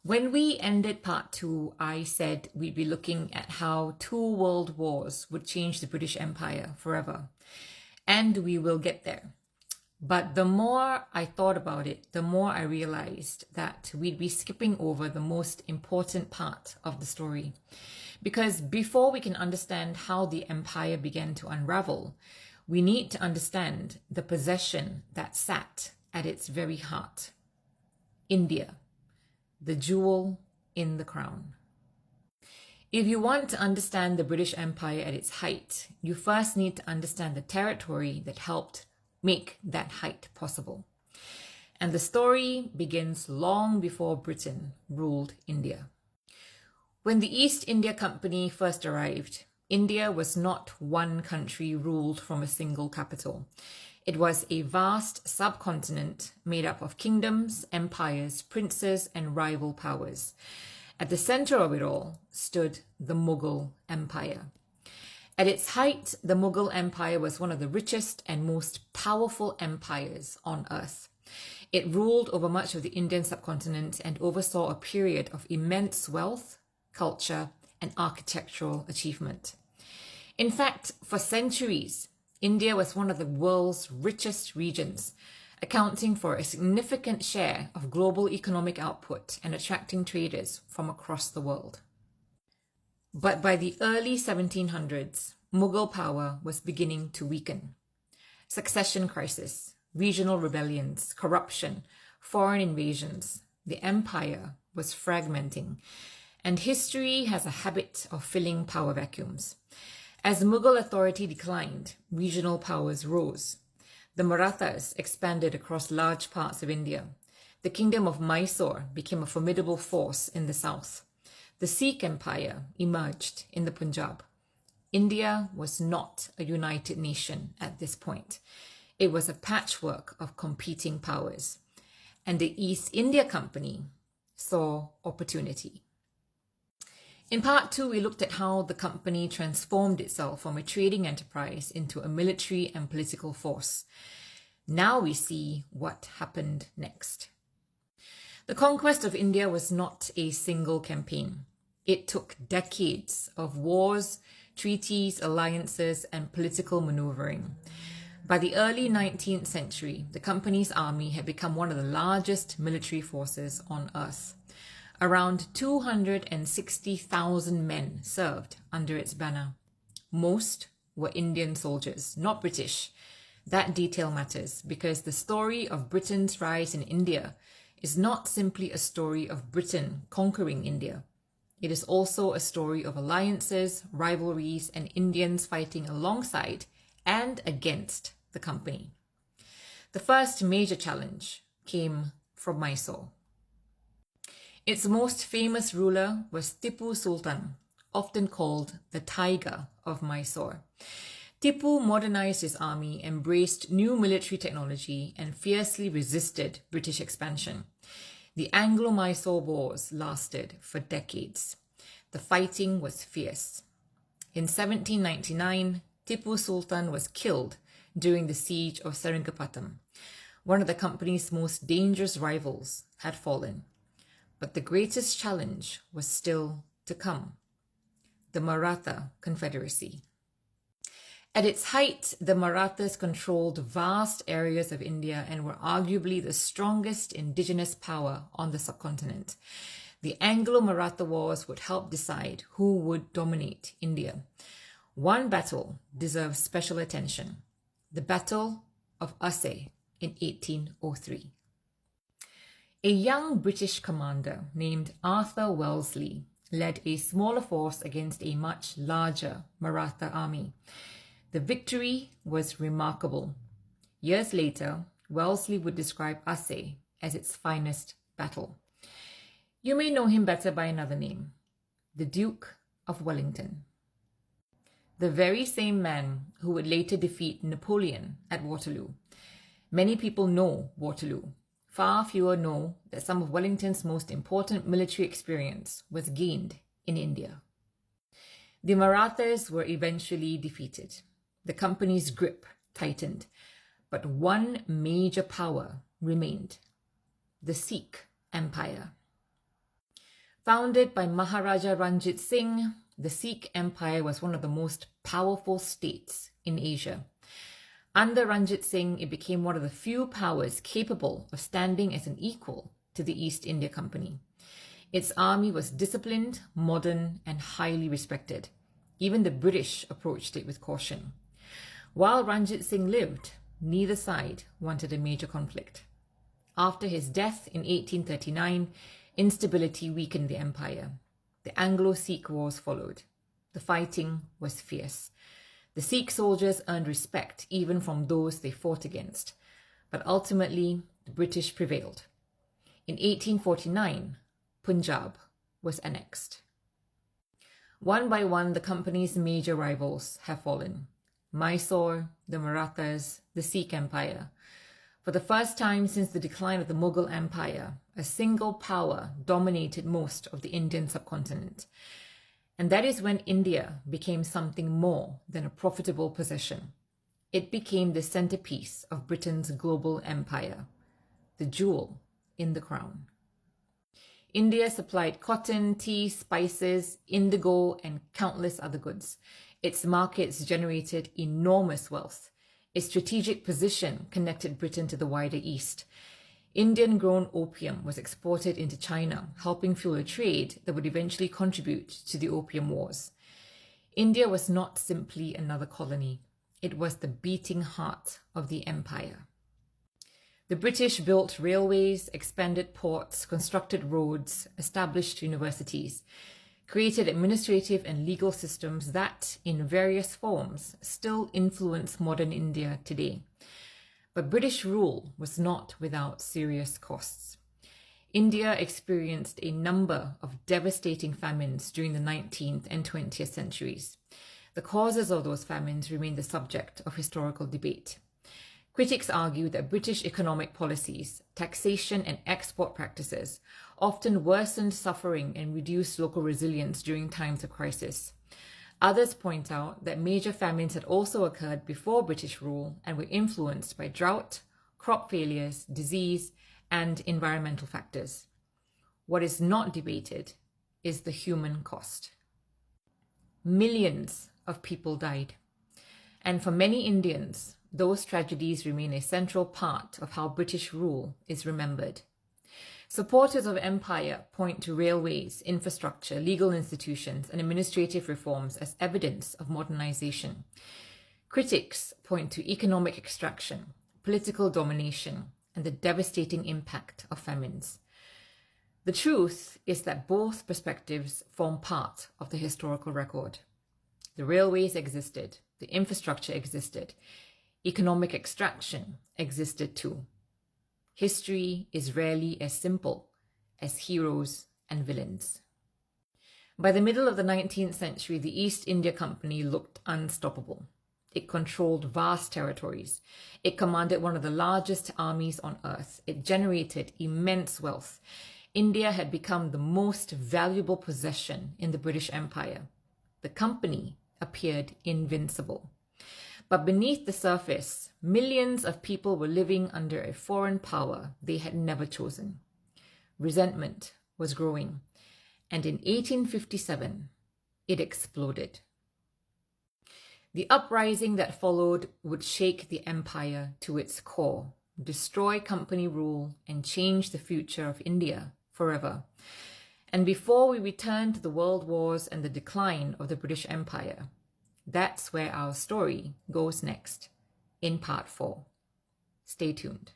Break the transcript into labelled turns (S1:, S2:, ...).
S1: When we ended part 2, I said we'd be looking at how 2 world wars would change the British Empire forever. And we will get there. But the more I thought about it, the more I realized that we'd be skipping over the most important part of the story. Because before we can understand how the empire began to unravel, we need to understand the possession that sat at its very heart. India, the jewel in the crown. If you want to understand the British Empire at its height, you first need to understand the territory that helped make that height possible. And the story begins long before Britain ruled India. When the East India Company first arrived, India was not one country ruled from a single capital. It was a vast subcontinent made up of kingdoms, empires, princes, and rival powers. At the center of it all stood the Mughal Empire. At its height, the Mughal Empire was one of the richest and most powerful empires on earth. It ruled over much of the Indian subcontinent and oversaw a period of immense wealth, culture, and architectural achievement. In fact, for centuries, India was one of the world's richest regions, accounting for a significant share of global economic output and attracting traders from across the world. But by the early 1700s, Mughal power was beginning to weaken. Succession crisis, regional rebellions, corruption, foreign invasions, the empire was fragmenting, and history has a habit of filling power vacuums. As Mughal authority declined, regional powers rose. The Marathas expanded across large parts of India. The kingdom of Mysore became a formidable force in the south. The Sikh Empire emerged in the Punjab. India was not a united nation at this point. It was a patchwork of competing powers. And the East India Company saw opportunity. In part 2, we looked at how the company transformed itself from a trading enterprise into a military and political force. Now we see what happened next. The conquest of India was not a single campaign. It took decades of wars, treaties, alliances, and political maneuvering. By the early 19th century, the company's army had become one of the largest military forces on earth. Around 260,000 men served under its banner. Most were Indian soldiers, not British. That detail matters because the story of Britain's rise in India is not simply a story of Britain conquering India. It is also a story of alliances, rivalries, and Indians fighting alongside and against the company. The first major challenge came from Mysore. Its most famous ruler was Tipu Sultan, often called the Tiger of Mysore. Tipu modernized his army, embraced new military technology, and fiercely resisted British expansion. The Anglo-Mysore Wars lasted for decades. The fighting was fierce. In 1799, Tipu Sultan was killed during the siege of Seringapatam. One of the company's most dangerous rivals had fallen. But the greatest challenge was still to come: the Maratha Confederacy. At its height, the Marathas controlled vast areas of India and were arguably the strongest indigenous power on the subcontinent. The Anglo-Maratha Wars would help decide who would dominate India. One battle deserves special attention: the Battle of Assaye in 1803. A young British commander named Arthur Wellesley led a smaller force against a much larger Maratha army. The victory was remarkable. Years later, Wellesley would describe Assaye as its finest battle. You may know him better by another name: the Duke of Wellington. The very same man who would later defeat Napoleon at Waterloo. Many people know Waterloo. Far fewer know that some of Wellington's most important military experience was gained in India. The Marathas were eventually defeated. The company's grip tightened, but one major power remained: the Sikh Empire. Founded by Maharaja Ranjit Singh, the Sikh Empire was one of the most powerful states in Asia. Under Ranjit Singh, it became one of the few powers capable of standing as an equal to the East India Company. Its army was disciplined, modern, and highly respected. Even the British approached it with caution. While Ranjit Singh lived, neither side wanted a major conflict. After his death in 1839, instability weakened the empire. The Anglo-Sikh Wars followed. The fighting was fierce. The Sikh soldiers earned respect even from those they fought against. But ultimately, the British prevailed. In 1849, Punjab was annexed. One by one, the company's major rivals have fallen. Mysore, the Marathas, the Sikh Empire. For the first time since the decline of the Mughal Empire, a single power dominated most of the Indian subcontinent. And that is when India became something more than a profitable possession. It became the centerpiece of Britain's global empire, the jewel in the crown. India supplied cotton, tea, spices, indigo, and countless other goods. Its markets generated enormous wealth. Its strategic position connected Britain to the wider East. Indian-grown opium was exported into China, helping fuel a trade that would eventually contribute to the Opium Wars. India was not simply another colony. It was the beating heart of the empire. The British built railways, expanded ports, constructed roads, established universities, created administrative and legal systems that, in various forms, still influence modern India today. But British rule was not without serious costs. India experienced a number of devastating famines during the 19th and 20th centuries. The causes of those famines remain the subject of historical debate. Critics argue that British economic policies, taxation and export practices often worsened suffering and reduced local resilience during times of crisis. Others point out that major famines had also occurred before British rule and were influenced by drought, crop failures, disease, and environmental factors. What is not debated is the human cost. Millions of people died. And for many Indians, those tragedies remain a central part of how British rule is remembered. Supporters of empire point to railways, infrastructure, legal institutions, and administrative reforms as evidence of modernization. Critics point to economic extraction, political domination, and the devastating impact of famines. The truth is that both perspectives form part of the historical record. The railways existed, the infrastructure existed, economic extraction existed too. History is rarely as simple as heroes and villains. By the middle of the 19th century, the East India Company looked unstoppable. It controlled vast territories. It commanded one of the largest armies on earth. It generated immense wealth. India had become the most valuable possession in the British Empire. The company appeared invincible. But beneath the surface, millions of people were living under a foreign power they had never chosen. Resentment was growing, and in 1857, it exploded. The uprising that followed would shake the empire to its core, destroy company rule, and change the future of India forever. And before we return to the world wars and the decline of the British Empire, that's where our story goes next, in part 4. Stay tuned.